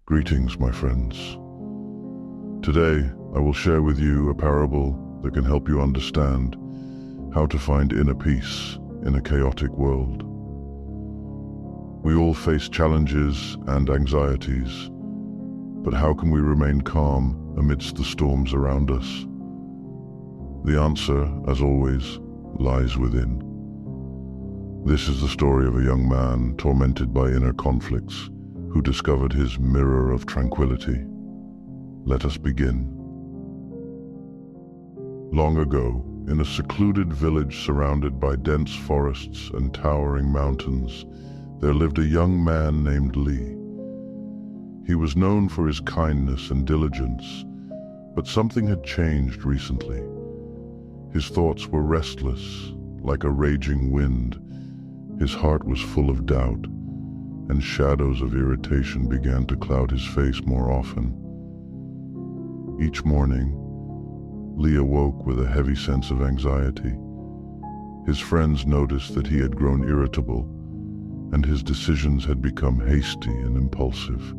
Greetings, my friends. Today, I will share with you a parable that can help you understand how to find inner peace in a chaotic world. We all face challenges and anxieties, but how can we remain calm amidst the storms around us? The answer, as always, lies within. This is the story of a young man tormented by inner conflicts who discovered his mirror of tranquility. Let us begin. Long ago, in a secluded village surrounded by dense forests and towering mountains, there lived a young man named Lee. He was known for his kindness and diligence, but something had changed recently. His thoughts were restless, like a raging wind. His heart was full of doubt, and shadows of irritation began to cloud his face more often. Each morning, Lee awoke with a heavy sense of anxiety. His friends noticed that he had grown irritable, and his decisions had become hasty and impulsive.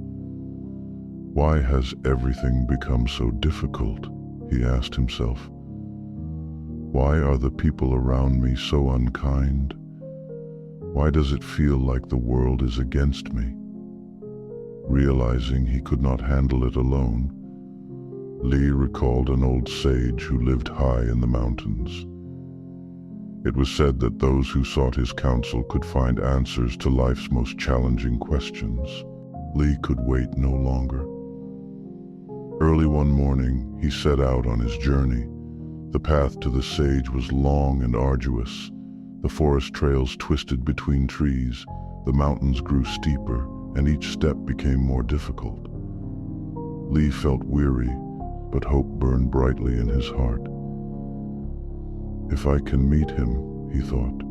Why has everything become so difficult? He asked himself. Why are the people around me so unkind? Why does it feel like the world is against me? Realizing he could not handle it alone, Lee recalled an old sage who lived high in the mountains. It was said that those who sought his counsel could find answers to life's most challenging questions. Lee could wait no longer. Early one morning, he set out on his journey. The path to the sage was long and arduous. The forest trails twisted between trees, the mountains grew steeper, and each step became more difficult. Lee felt weary, but hope burned brightly in his heart. If I can meet him, he thought,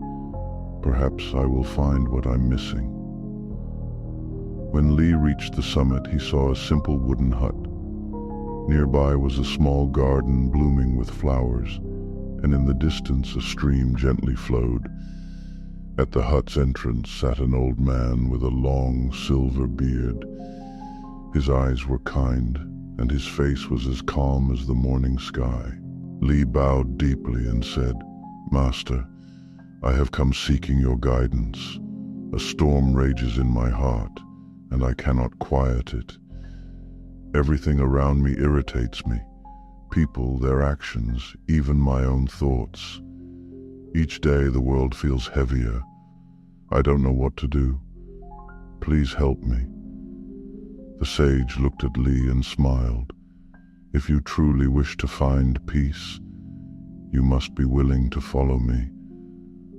perhaps I will find what I'm missing. When Lee reached the summit, he saw a simple wooden hut. Nearby was a small garden blooming with flowers, and in the distance a stream gently flowed. At the hut's entrance sat an old man with a long silver beard. His eyes were kind, and his face was as calm as the morning sky. Lee bowed deeply and said, "Master, I have come seeking your guidance. A storm rages in my heart, and I cannot quiet it. Everything around me irritates me. People, their actions, even my own thoughts. Each day the world feels heavier. I don't know what to do. Please help me." The sage looked at Lee and smiled. "If you truly wish to find peace, you must be willing to follow me.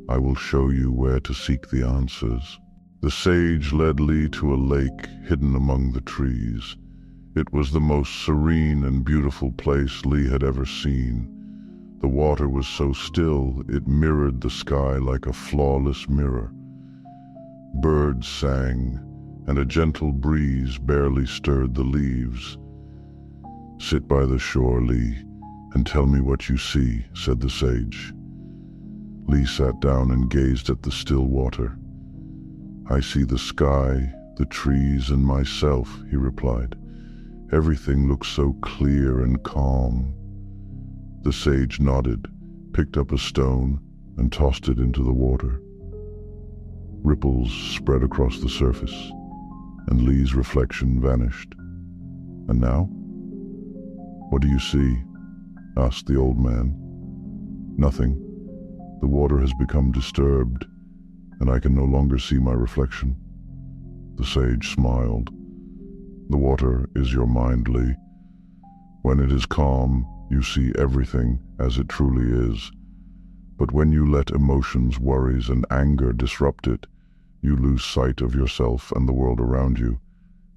I will show you where to seek the answers." The sage led Lee to a lake hidden among the trees. It was the most serene and beautiful place Lee had ever seen. The water was so still it mirrored the sky like a flawless mirror. Birds sang, and a gentle breeze barely stirred the leaves. "Sit by the shore, Lee, and tell me what you see," said the sage. Lee sat down and gazed at the still water. "I see the sky, the trees, and myself," he replied. "Everything looks so clear and calm." The sage nodded, picked up a stone, and tossed it into the water. Ripples spread across the surface, and Lee's reflection vanished. "And now? What do you see?" asked the old man. "Nothing. The water has become disturbed, and I can no longer see my reflection." The sage smiled. "The water is your mind, Lee. When it is calm, you see everything as it truly is. But when you let emotions, worries, and anger disrupt it, you lose sight of yourself and the world around you.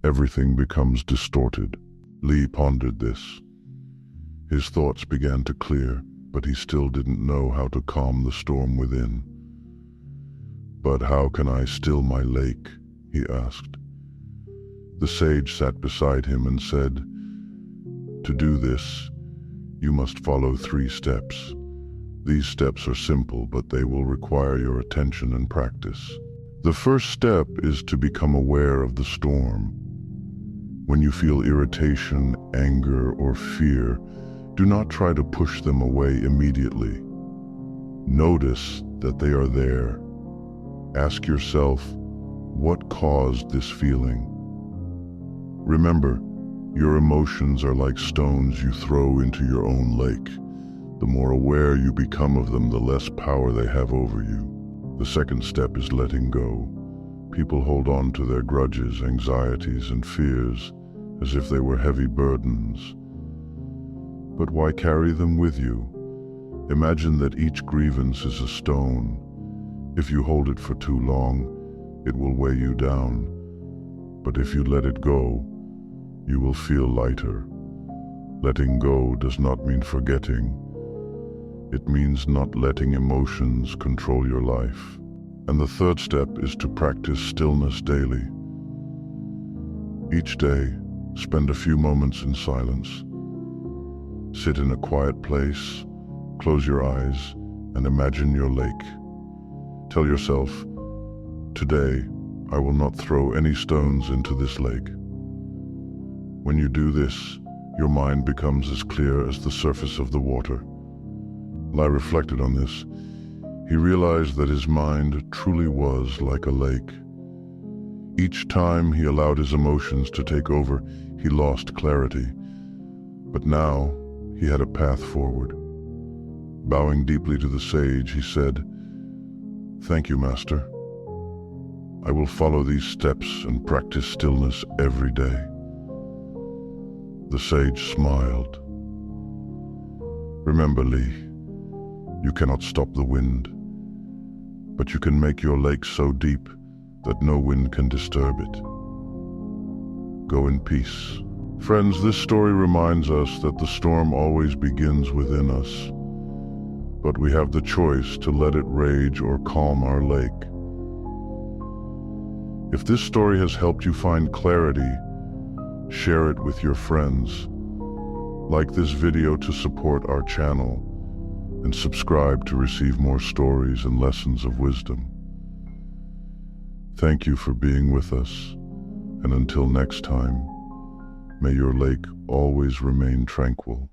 Everything becomes distorted." Lee pondered this. His thoughts began to clear, but he still didn't know how to calm the storm within. "But how can I still my lake?" he asked. The sage sat beside him and said, "To do this, you must follow 3 steps. These steps are simple, but they will require your attention and practice. The first step is to become aware of the storm. When you feel irritation, anger, or fear, do not try to push them away immediately. Notice that they are there. Ask yourself, what caused this feeling? Remember, your emotions are like stones you throw into your own lake. The more aware you become of them, the less power they have over you. The second step is letting go. People hold on to their grudges, anxieties, and fears as if they were heavy burdens. But why carry them with you? Imagine that each grievance is a stone. If you hold it for too long, it will weigh you down. But if you let it go, you will feel lighter. Letting go does not mean forgetting. It means not letting emotions control your life. And the third step is to practice stillness daily. Each day, spend a few moments in silence. Sit in a quiet place, close your eyes, and imagine your lake. Tell yourself, today, I will not throw any stones into this lake. When you do this, your mind becomes as clear as the surface of the water. Lai reflected on this. He realized that his mind truly was like a lake. Each time he allowed his emotions to take over, he lost clarity. But now, he had a path forward. Bowing deeply to the sage, he said, "Thank you, Master. I will follow these steps and practice stillness every day." The sage smiled. Remember, Lee, you cannot stop the wind, but you can make your lake so deep that no wind can disturb it. Go in peace. Friends, this story reminds us that the storm always begins within us, but we have the choice to let it rage or calm our lake. If this story has helped you find clarity, share it with your friends. Like this video to support our channel, and subscribe to receive more stories and lessons of wisdom. Thank you for being with us, and until next time, may your lake always remain tranquil.